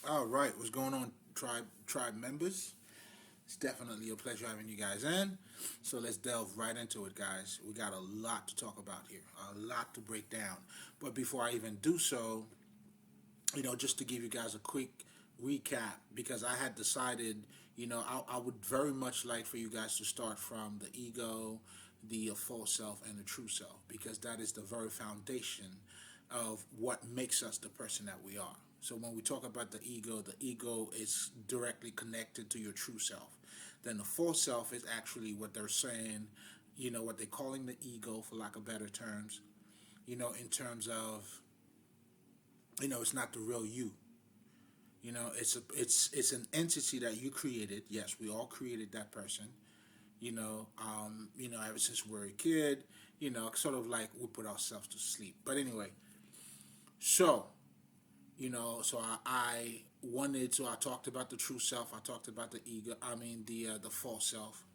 All right, what's going on, tribe members? It's definitely a pleasure having you guys in. So let's delve right into it, guys. We got a lot to talk about here, a lot to break down. But before I even do so, just to give you guys a quick recap, because I had decided, I would very much like for you guys to start from the ego, the false self, and the true self, because that is the very foundation of what makes us the person that we are. So when we talk about the ego is directly connected to your true self. Then the false self is actually what they're saying, what they're calling the ego, for lack of better terms, in terms of, it's not the real you. It's an entity that you created. Yes, we all created that person. Ever since we were a kid, sort of like we put ourselves to sleep. But anyway, so I wanted to. I talked about the true self. I talked about the ego. I mean the false self.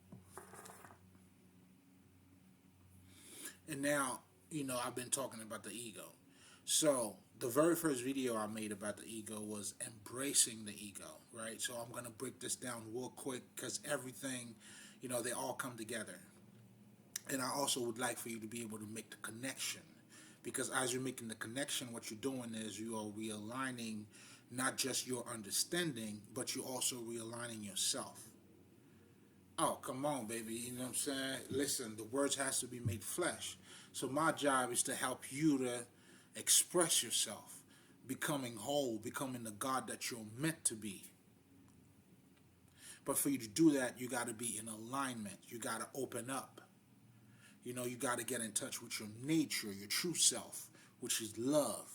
And now, I've been talking about the ego. So the very first video I made about the ego was embracing the ego, right? So I'm gonna break this down real quick because everything, they all come together. And I also would like for you to be able to make the connection, because as you're making the connection, what you're doing is you are realigning not just your understanding, but you're also realigning yourself. Oh, come on, baby. You know what I'm saying? Listen, the words has to be made flesh. So my job is to help you to express yourself, becoming whole, becoming the God that you're meant to be. But for you to do that, you got to be in alignment. You got to open up. You got to get in touch with your nature, your true self, which is love.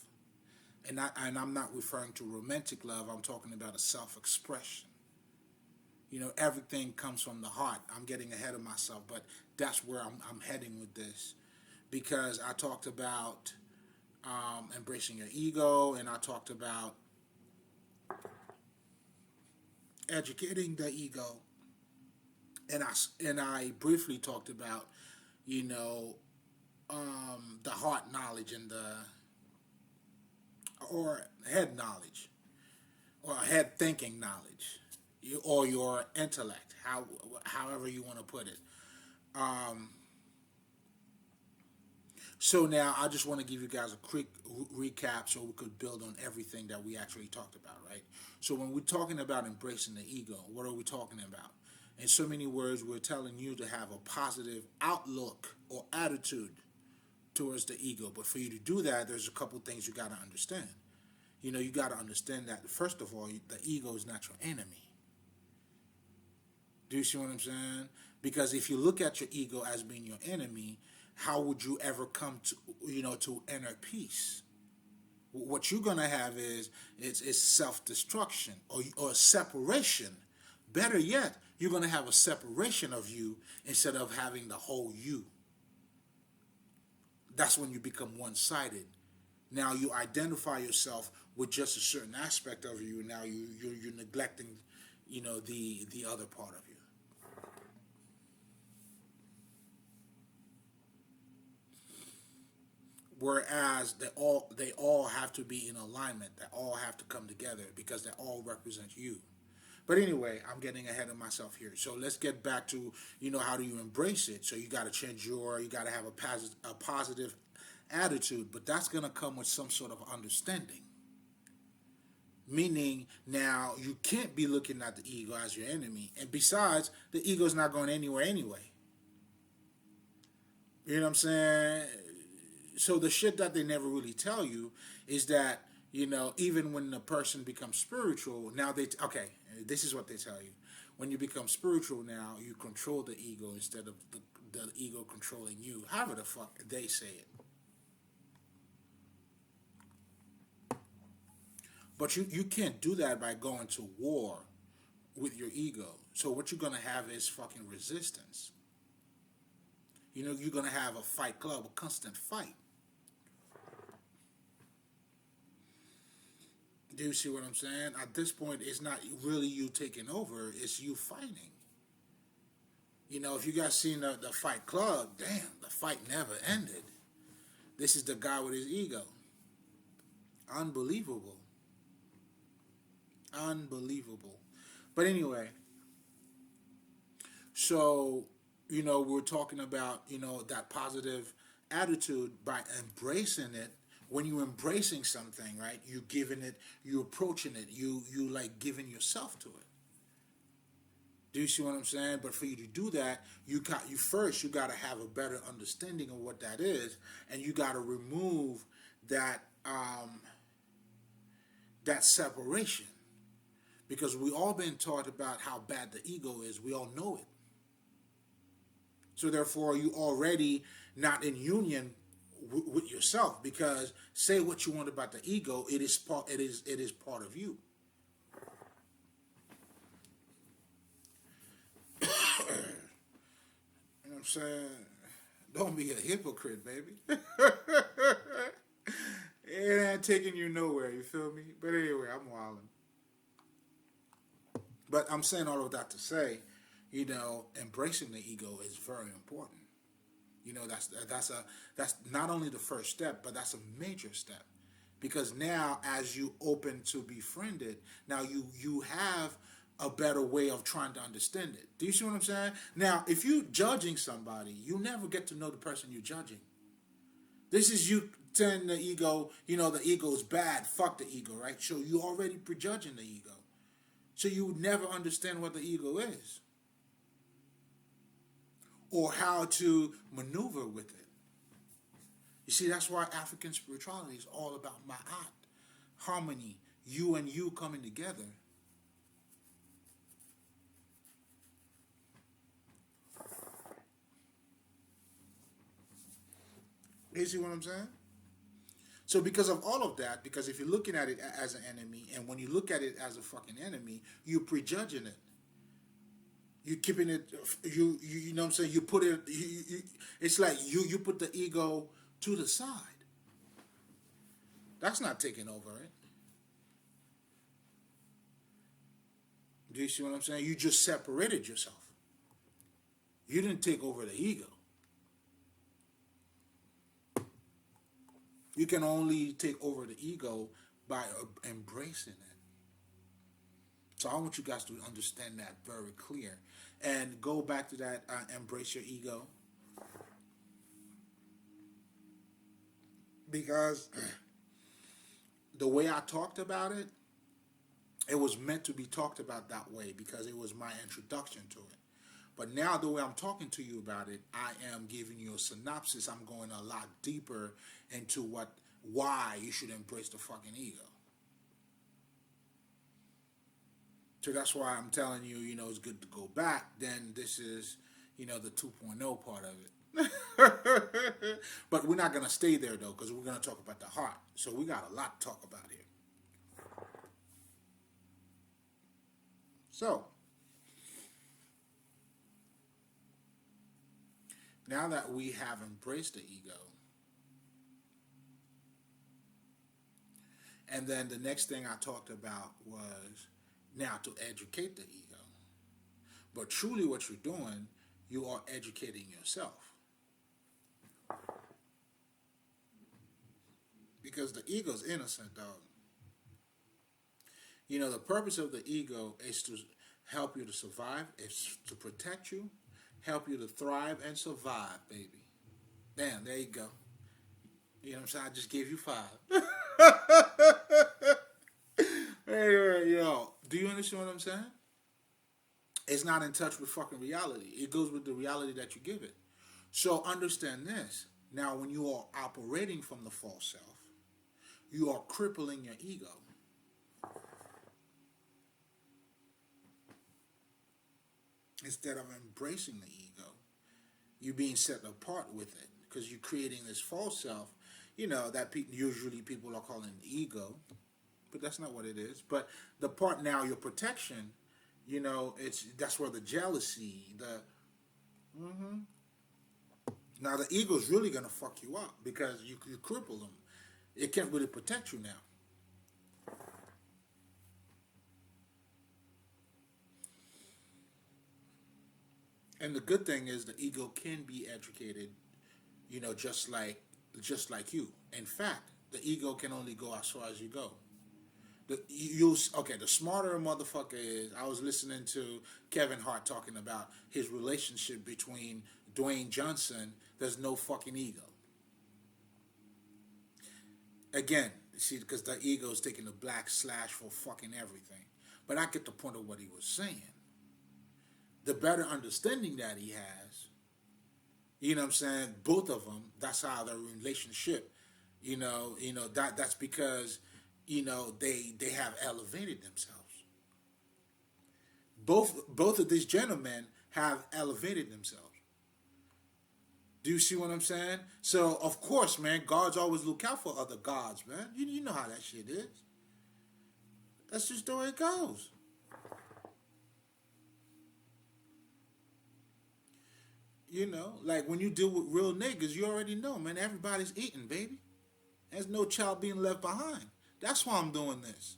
And I'm not referring to romantic love. I'm talking about a self-expression. Everything comes from the heart. I'm getting ahead of myself, but that's where I'm heading with this, because I talked about embracing your ego, and I talked about educating the ego, and I briefly talked about you know the heart knowledge and the or head knowledge or head thinking knowledge, or your intellect, however you want to put it. Um, so now I just want to give you guys a quick recap so we could build on everything that we actually talked about, right? So when we're talking about embracing the ego, what are we talking about? In so many words, we're telling you to have a positive outlook or attitude towards the ego. But for you to do that, there's a couple things you got to understand. You got to understand that, first of all, the ego is not your enemy. Do you see what I'm saying? Because if you look at your ego as being your enemy, how would you ever come to inner peace? What you're gonna have is self-destruction, or separation. Better yet, you're gonna have a separation of you instead of having the whole you. That's when you become one-sided. Now you identify yourself with just a certain aspect of you. Now you're neglecting, the other part of you. Whereas they all have to be in alignment. They all have to come together because they all represent you. But anyway, I'm getting ahead of myself here. So let's get back to how do you embrace it. So you got to you got to have a positive attitude, but that's gonna come with some sort of understanding. Meaning, now you can't be looking at the ego as your enemy, and besides, the ego's not going anywhere anyway. You know what I'm saying? So the shit that they never really tell you is that even when the person becomes spiritual, now okay, this is what they tell you. When you become spiritual, now you control the ego instead of the ego controlling you. However the fuck they say it. But you can't do that by going to war with your ego. So what you're gonna have is fucking resistance. You're gonna have a fight club, a constant fight. Do you see what I'm saying? At this point, it's not really you taking over; it's you fighting. If you guys seen the Fight Club, damn, the fight never ended. This is the guy with his ego. Unbelievable. Unbelievable. But anyway, so, we're talking about, that positive attitude by embracing it. When you're embracing something, right, you're giving it, you're approaching it, you like giving yourself to it. Do you see what I'm saying? But for you to do that, you got to have a better understanding of what that is, and you got to remove that that separation, because we all been taught about how bad the ego is. We all know it. So therefore, you already not in union with yourself, because say what you want about the ego, it is part. It is part of you. You know what I'm saying? Don't be a hypocrite, baby. It ain't taking you nowhere, you feel me? But anyway, I'm wilding. But I'm saying all of that to say, embracing the ego is very important. That's not only the first step, but that's a major step. Because now, as you open to befriend it, now you have a better way of trying to understand it. Do you see what I'm saying? Now, if you judging somebody, you never get to know the person you're judging. This is you telling the ego, the ego is bad, fuck the ego, right? So you already prejudging the ego. So you would never understand what the ego is, or how to maneuver with it. You see, that's why African spirituality is all about ma'at, harmony, you and you coming together. You see what I'm saying? So because of all of that, because if you're looking at it as an enemy, and when you look at it as a fucking enemy, you're prejudging it. You keeping it, you know what I'm saying? You put it, it's like you put the ego to the side. That's not taking over it. Do you see what I'm saying? You just separated yourself. You didn't take over the ego. You can only take over the ego by embracing it. So I want you guys to understand that very clear. And go back to that, embrace your ego. Because the way I talked about it, it was meant to be talked about that way, because it was my introduction to it. But now the way I'm talking to you about it, I am giving you a synopsis. I'm going a lot deeper into why you should embrace the fucking ego. So that's why I'm telling you, it's good to go back. Then this is, the 2.0 part of it. But we're not going to stay there, though, because we're going to talk about the heart. So we got a lot to talk about here. So, now that we have embraced the ego, and then the next thing I talked about was now to educate the ego. But truly what you're doing, you are educating yourself. Because the ego's innocent, dog. The purpose of the ego is to help you to survive, it's to protect you, help you to thrive and survive, baby. Damn, there you go. You know what I'm saying? I just gave you 5. Hey, do you understand what I'm saying? It's not in touch with fucking reality. It goes with the reality that you give it. So understand this. Now, when you are operating from the false self, you are crippling your ego. Instead of embracing the ego, you're being set apart with it, because you're creating this false self, that usually people are calling the ego, but that's not what it is. But the part now, your protection, that's where the jealousy, Now the ego is really gonna fuck you up, because you cripple them. It can't really protect you now. And the good thing is the ego can be educated, just like you. In fact, the ego can only go as far as you go. The smarter a motherfucker is. I was listening to Kevin Hart talking about his relationship between Dwayne Johnson. There's no fucking ego. Again, see, because the ego is taking the black slash for fucking everything. But I get the point of what he was saying. The better understanding that he has, you know what I'm saying? Both of them, that's how their relationship, that's because, they have elevated themselves. Both of these gentlemen have elevated themselves. Do you see what I'm saying? So, of course, man, gods always look out for other gods, man. You know how that shit is. That's just the way it goes. Like when you deal with real niggas, you already know, man, everybody's eating, baby. There's no child being left behind. That's why I'm doing this.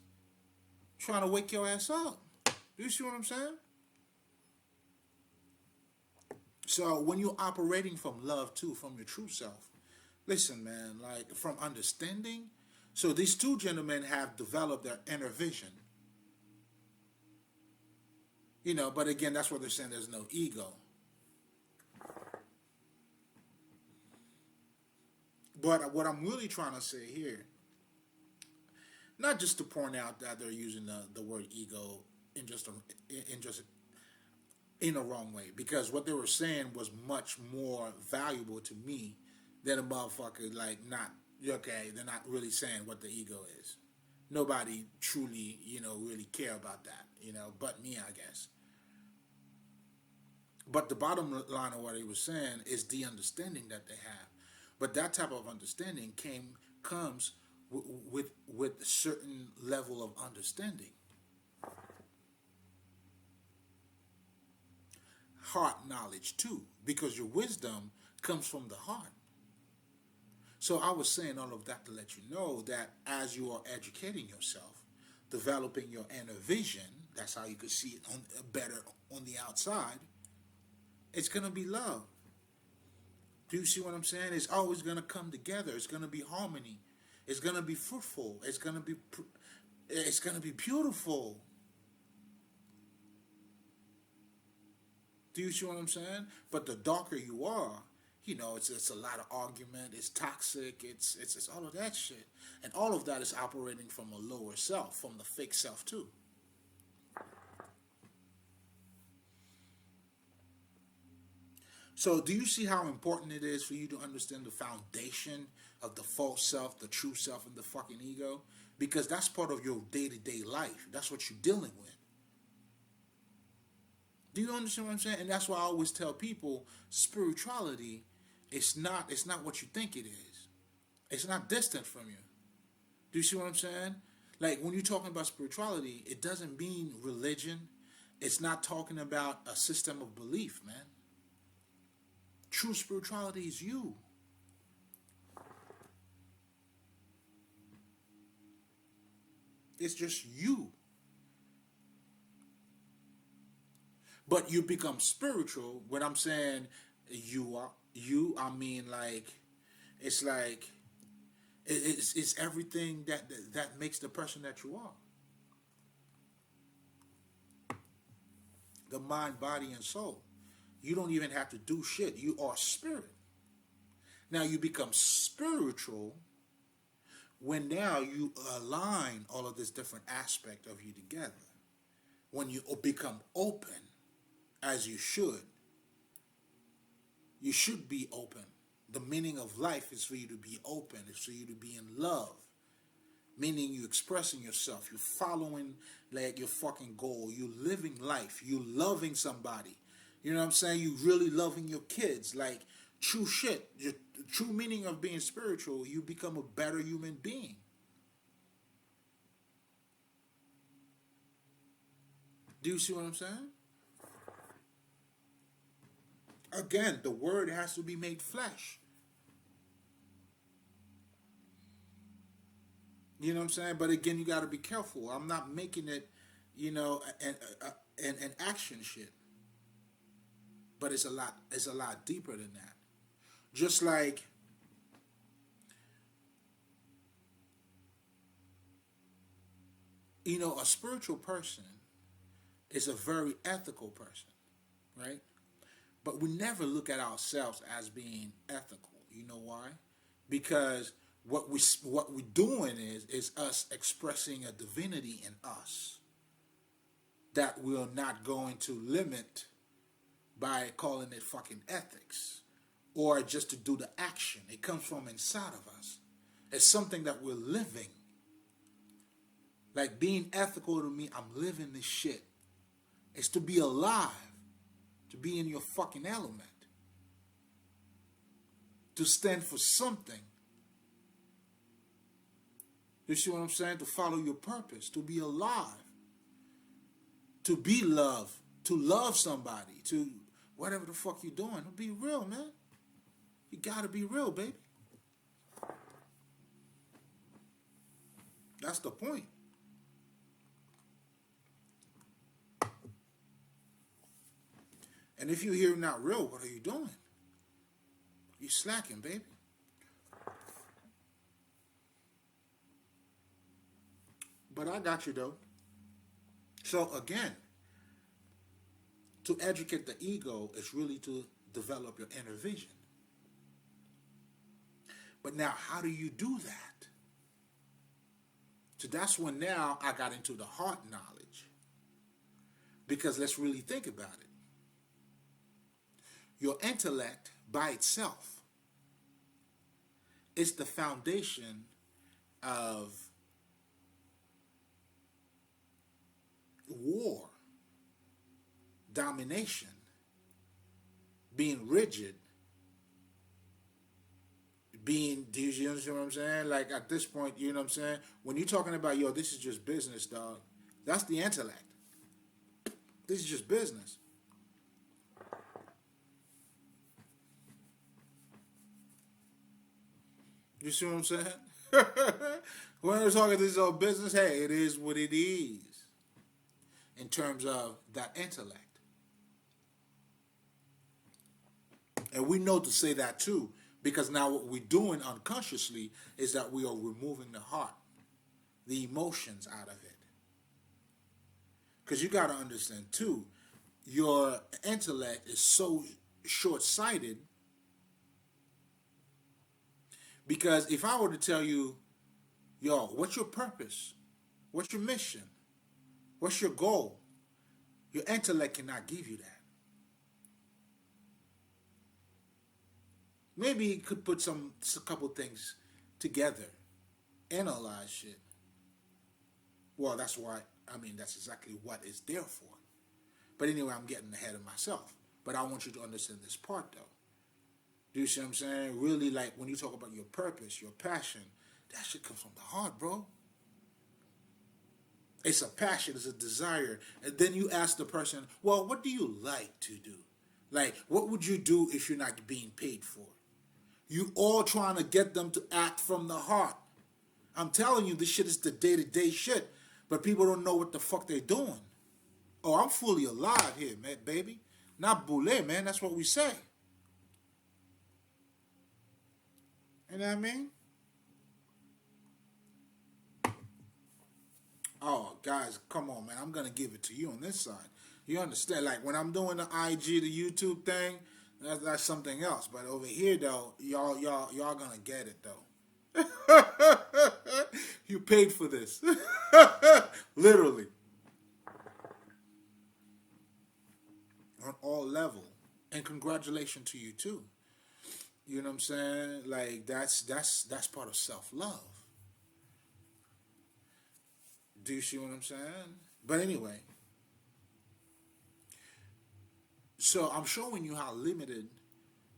Trying to wake your ass up. Do you see what I'm saying? So when you're operating from love too, from your true self, listen, man, like from understanding. So these two gentlemen have developed their inner vision. But again, that's what they're saying. There's no ego. But what I'm really trying to say here, not just to point out that they're using the word ego in a wrong way, because what they were saying was much more valuable to me than a motherfucker they're not really saying what the ego is. Nobody truly, really care about that, but me, I guess. But the bottom line of what he was saying is the understanding that they have. But that type of understanding comes with a certain level of understanding. Heart knowledge too, because your wisdom comes from the heart. So I was saying all of that to let you know that as you are educating yourself, developing your inner vision, that's how you could see it better on the outside, it's going to be love. Do you see what I'm saying? It's always going to come together. It's going to be harmony. It's going to be fruitful. It's going to be beautiful. Do you see what I'm saying? But the darker you are, it's a lot of argument. It's toxic. It's all of that shit. And all of that is operating from a lower self, from the fake self too. So do you see how important it is for you to understand the foundation of the false self, the true self, and the fucking ego? Because that's part of your day-to-day life. That's what you're dealing with. Do you understand what I'm saying? And that's why I always tell people, spirituality, it's not what you think it is. It's not distant from you. Do you see what I'm saying? Like when you're talking about spirituality, it doesn't mean religion. It's not talking about a system of belief, man. True spirituality is you. It's just you. But you become spiritual. When I'm saying I mean it's everything that makes the person that you are. The mind, body, and soul. You don't even have to do shit. You are spirit. Now you become spiritual when now you align all of this different aspect of you together. When you become open, as you should. You should be open. The meaning of life is for you to be open. It's for you to be in love. Meaning you expressing yourself. You're following like your fucking goal. You living life. You loving somebody. You know what I'm saying? You really loving your kids. Like true shit. The true meaning of being spiritual, you become a better human being. Do you see what I'm saying? Again, the word has to be made flesh. You know what I'm saying? But again, you got to be careful. I'm not making it, an action shit. But it's a lot deeper than that. Just like a spiritual person is a very ethical person, right? But we never look at ourselves as being ethical. You know why? Because what we're doing is us expressing a divinity in us that we're not going to limit by calling it fucking ethics or just to do the action. It comes from inside of us. It's something that we're living. Like being ethical to me, I'm living this shit. It's to be alive, to be in your fucking element, to stand for something. You see what I'm saying? To follow your purpose, to be alive, to be love, to love somebody, to whatever the fuck you're doing. Be real, man. You gotta be real, baby. That's the point. And if you're here not real, what are you doing? You're slacking, baby. But I got you, though. So, again, to educate the ego is really to develop your inner vision. But now, how do you do that? So that's when now I got into the heart knowledge. Because let's really think about it. Your intellect by itself is the foundation of war, domination, being rigid, do you understand what I'm saying? Like at this point, you know what I'm saying? When you're talking about, yo, this is just business, dog, that's the intellect. This is just business. You see what I'm saying? When we're talking this all business, hey, it is what it is in terms of that intellect. And we know to say that too, because now what we're doing unconsciously is that we are removing the heart, the emotions out of it. Because you got to understand too, your intellect is so short-sighted. Because if I were to tell you, yo, what's your purpose? What's your mission? What's your goal? Your intellect cannot give you that. Maybe you could put a couple things together, analyze shit. Well, that's exactly what it's there for. But anyway, I'm getting ahead of myself. But I want you to understand this part, though. Do you see what I'm saying? Really, like, when you talk about your purpose, your passion, that shit comes from the heart, bro. It's a passion, it's a desire. And then you ask the person, well, what do you like to do? Like, what would you do if you're not being paid for? You all trying to get them to act from the heart. I'm telling you, this shit is the day-to-day shit. But people don't know what the fuck they're doing. Oh, I'm fully alive here, man, baby. Not boule, man. That's what we say. You know what I mean? Oh, guys, come on, man. I'm going to give it to you on this side. You understand? Like, when I'm doing the IG, the YouTube thing, that's something else. But over here, though, y'all going to get it, though. You paid for this. Literally. On all level. And congratulations to you, too. You know what I'm saying? Like, that's part of self-love. Do you see what I'm saying? But anyway. So I'm showing you how limited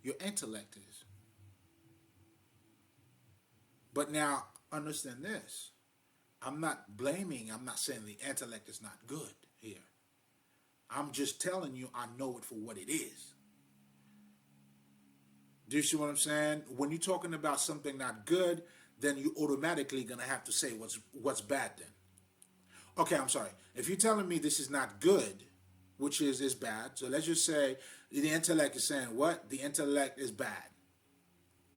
your intellect is. But now, understand this. I'm not saying the intellect is not good here. I'm just telling you I know it for what it is. Do you see what I'm saying? When you're talking about something not good, then you automatically going to have to say what's bad then. Okay, I'm sorry. If you're telling me this is not good, which is bad, so let's just say the intellect is saying what? The intellect is bad.